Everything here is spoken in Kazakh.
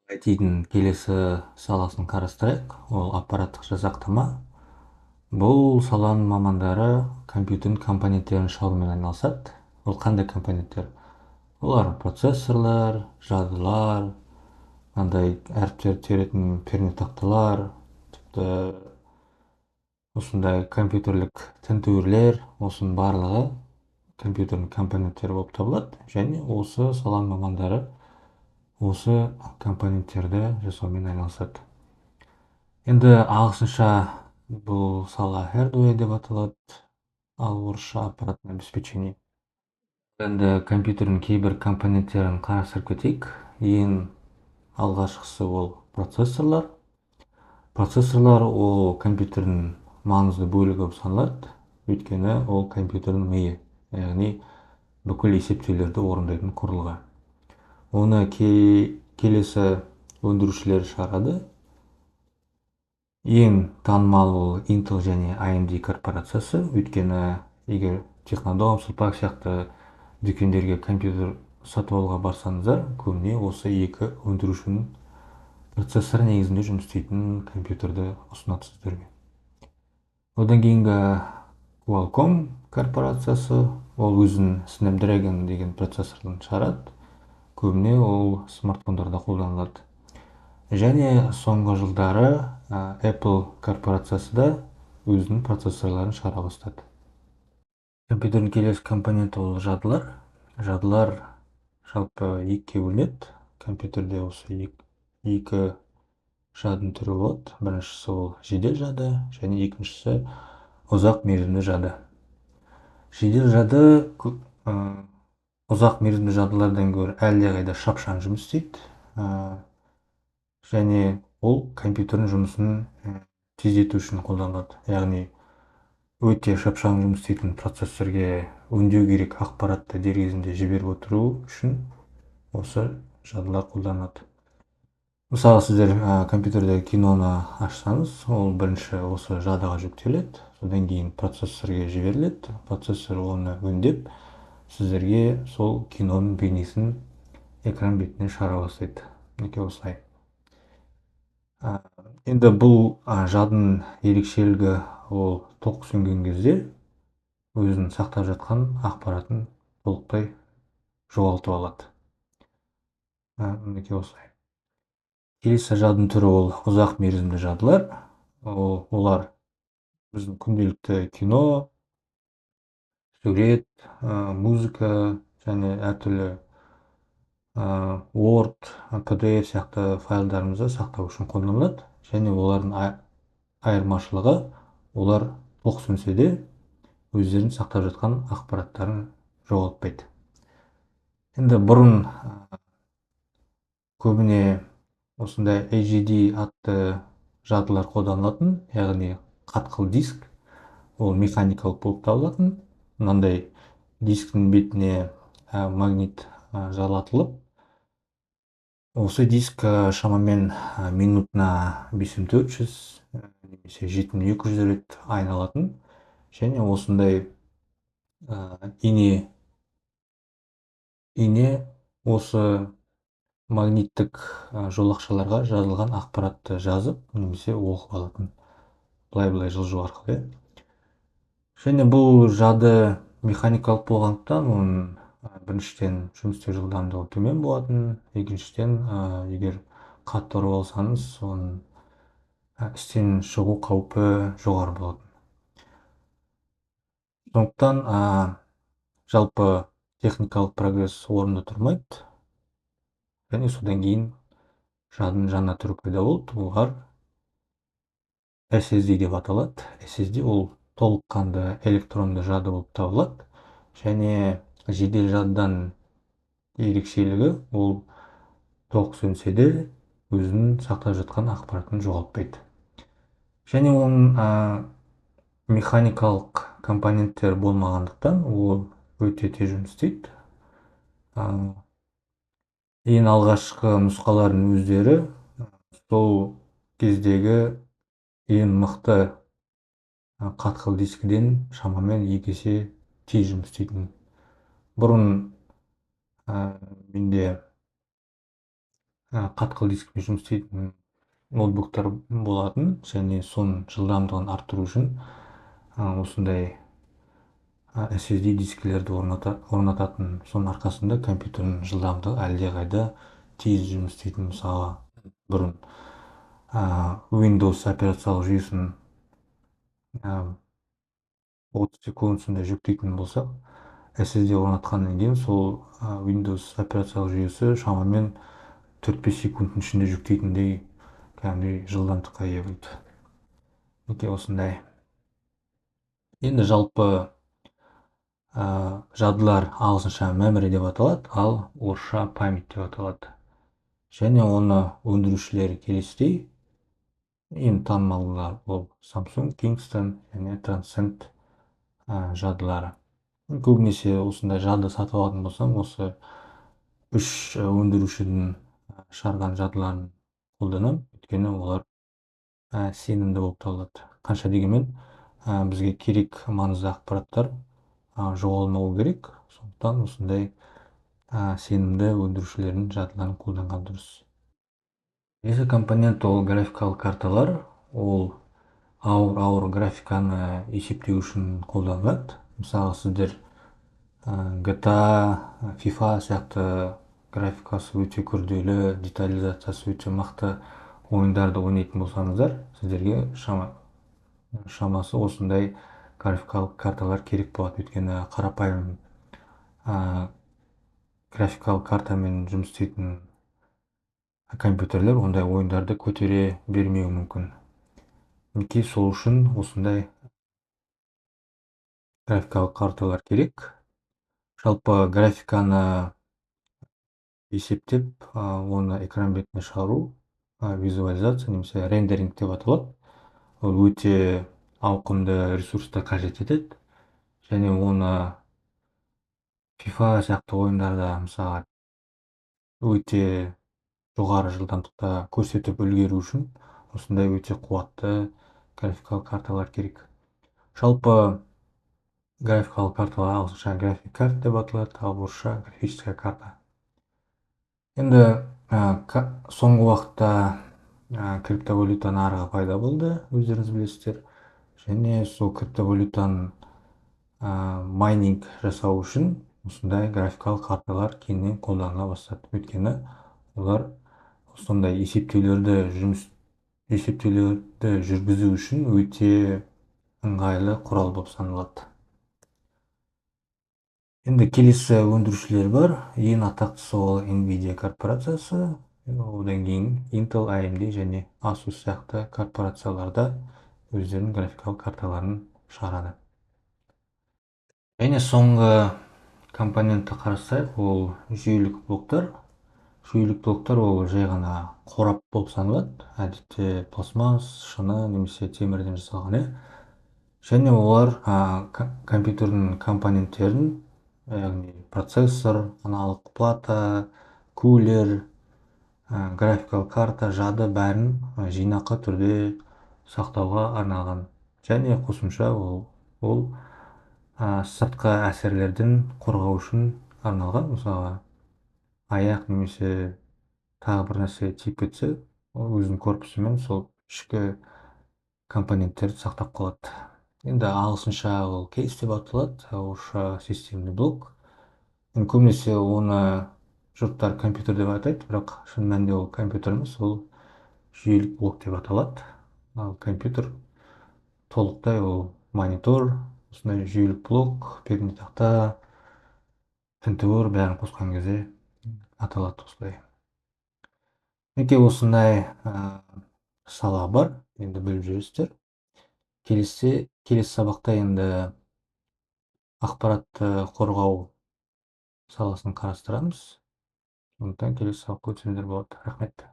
IT-дің келесі саласын қарастырайық. Ол аппараттық жасақтама. Бұл саланың мамандары компьютердің компоненттерін шығарумен айналысады. Ол қандай компоненттер? Олар процессорлар, жадылар, андай әріптер теретін пернетақталар, тіпті осындай компьютерлік тінтуірлер, осының барлығы компьютердің компоненттері болып табылады. Және осы саланың мамандары осы компоненттерді жасаумен айналысады. Енді ағылшынша бұл сала hardware деп аталады, ал орысша аппаратное обеспечение. Енді компьютердің кейбір компоненттерін қарастырып кетейік. Ең алғашқысы ол процессорлар. Процессорлар ол компьютердің маңызды бөлігі болып саналады, өйткені ол компьютердің миы, яғни бүкіл есептеулерді орындайтын құрылғы. Оны келесі өндірушілер шығарады. Ең танымал ол Intel және AMD корпорациясы, өйткені егер Технодом, Сулпак сияқты дүкендерге компьютер сатып алуға барсаңыздар, көбіне осы екі өндірушінің процессор негізінде жұмыс істейтін компьютерді ұсынады сіздерге. Одан кейінгі Qualcomm корпорациясы, ол өзінің Snapdragon деген процессорын шығарады. Көбіне ол смартфондарда қолданылады. Және соңғы жылдары Apple корпорациясы да өзінің процессорларын шығара бастады. Компьютердің келесі компоненті ол жадылар. Жадылар жалпы екіге бөлінеді. Компьютерде осы екі жадының түрі болады. Біріншісі ол жедел жады, және екіншісі ұзақ мерзімді жады. Жедел жады ұзақ мерзімді жадылардан гөрі әлдеқайда шапшаң жұмыс істейді. Және ол компьютердің жұмысын тездету үшін қолданылады. Яғни өте шапшаң жұмыс істейтін процессорге өңдеу керек ақпаратты дер кезінде жіберіп отыру үшін осы жадылар қолданылады. Мысалы, сіздер компьютерде киноны ашсаңыз, ол бірінші осы жадыға жүктеледі, содан кейін процессорге жіберіледі. Процессор оны өңдеп, сіздерге сол киноның бейнесін экран бетіне шығара бастайды. Мінекей осылай. Енді бұл жадының ерекшелігі ол тоқ сөнген кезде өзінің сақтап жатқан ақпаратын толықтай жоғалтып алады. Мінекей осылай. Келесі жадының түрі ол ұзақ мерзімді жадылар. Олар біздің күнделікті кино, сурет, музыка және әртүрлі Word, PDF сияқты файлдарымызды сақтау үшін қолданылады. Және олардың айырмашылығы, олар тоқ сөнсе де өздерін сақтап жатқан ақпараттарын жоғалтпайды. Енді бұрын көбіне осындай HDD атты жадылар қолданылатын, яғни қатқыл диск, ол механикалық болып табылатын. Мынандай дисктің бетіне магнит жалатылып, осы диск шамамен минутына 5400 немесе 7200 рет айналатын. Және осындай ине осы магниттік жолақшаларға жазылған ақпаратты жазып, немесе оқып алатын. Былай жылжу арқылы. Және бұл жады механикалық болғандықтан, оның біріншіден жұмыс істеу жылдамдығы төмен болатын, екіншіден, егер қатты ұрып алсаңыз, оның істен шығу қаупі жоғары болатын. Сондықтан жалпы техникалық прогресс орнында тұрмайды. Және содан кейін жадының жаңа түрі пайда болды. Олар SSD деп аталады. SSD ол толыққанды электронды жады болып табылады. Және жедел жадыдан ерекшелігі ол тоқ сөнсе де өзінің сақтап жатқан ақпаратын жоғалтпайды. Және оның механикалық компоненттер болмағандықтан ол өте тез жұмыс істейді. Ең алғашқы нұсқалардың өздері сол кездегі ең мықты қатқыл дискіден шамамен 2 есе тез жұмыс істейтін. Бұрын менде қатқыл дискпен жұмыс істейтін ноутбуктар болатын, және соның жылдамдығын арттыру үшін осындай SSD дискілерді орнататын. Соның арқасында компьютердің жылдамдығы әлдеқайда тез жұмыс істейтін. Мысалы, бұрын Windows операциялық жүйесін 30 секундысында жүктейтін болсақ, SSD орнатқаннан кейін сол Windows операциялық жүйесі шамамен 4-5 секундтың ішінде жүктейтіндей кәдімгідей жылдамдыққа ие болды. Мінекей осындай. Енді жалпы жадылар ағылшынша memory деп аталады, ал орысша память деп аталады. Және оны өндірушілер келесідей. Ең танымалдылар ол Samsung, Kingston және Transcend жадылары. Көбінесе осындай жады сатып алатын болсам, осы үш өндірушінің шығарған жадыларын қолданамын, өйткені олар сенімді болып табылады. Қанша дегенмен бізге керек маңызды ақпараттар жоғалмауы керек, сондықтан осындай сенімді өндірушілердің жадыларын қолданған дұрыс. Келесі компонент ол графикалық карталар. Ол ауыр графиканы есептеу үшін қолданылады. Мысалы, сіздер GTA, FIFA сияқты графикасы өте күрделі, детализациясы өте мықты ойындарды ойнайтын болсаңыздар, сіздерге шамасы осындай графикалық карталар керек болады. Өйткені қарапайым графикалық картамен жұмыс істейтін компьютерлер ондай ойындарды көтере бермеуі мүмкін. Мінекей сол үшін осындай графикалық карталар керек. Жалпы графиканы есептеп, оны экран бетіне шығару, визуализация немесе рендеринг деп аталады. Ол өте ауқымды ресурсты қажет етеді. Және оны FIFA сияқты ойындарда мысалы өте жоғары жылдамдықта көрсетіп үлгеру үшін осындай өте қуатты графикалық карталар керек. Жалпы графикалық карталар ағылшынша график карт деп аталады, ал орысша графическая карта. Енді соңғы уақытта криптовалюта нарығы пайда болды, өздеріңіз білесіздер. Және сол криптовалютаның майнинг жасау үшін осындай графикалық карталар кеңінен қолданыла бастады. Өйткені олар сондай есептеулерді жүргізу үшін өте ыңғайлы құрал болып саналады. Енді келесі өндірушілер бар. Ең атақтысы ол Nvidia корпорациясы. Одан кейін Intel, AMD және Asus сияқты корпорацияларда өздерінің графикалық карталарын шығарады. Және соңғы компонентті қарастырайық, ол жүйелік блоктар. Жүйелік блоктар ол жай ғана қорап болып саналады. Әдетте пластмасс, шыны немесе темірден жасалған. Және олар компьютердің компоненттерін, яғни процессор, аналық плата, кулер, графикалық карта, жады бәрін жинақы түрде сақтауға арналған. Және қосымша ол сыртқы әсерлерден қорғау үшін арналған. Мысалы, аяқ немесе тағы бір нәрсе тиіп кетсе, өзінің корпусымен сол ішкі компоненттерді сақтап қалады. Енді ағылшынша ол кейс деп аталады, орысша системный блок. Көбінесе оны жұрттар компьютер деп атайды, бірақ шын мәнінде ол компьютер емес, ол жүйелік блок деп аталады. Ал компьютер толықтай ол монитор, осындай жүйелік блок, пернетақта, тінтуір бәрін қосқан кезде аталады осылай. Мінекей осындай сала бар, енді біліп жүресіздер. Келесі сабақта енді ақпаратты қорғау саласын қарастырамыз. Сондықтан келесі сабаққа өтсеңіздер болады. Рахмет.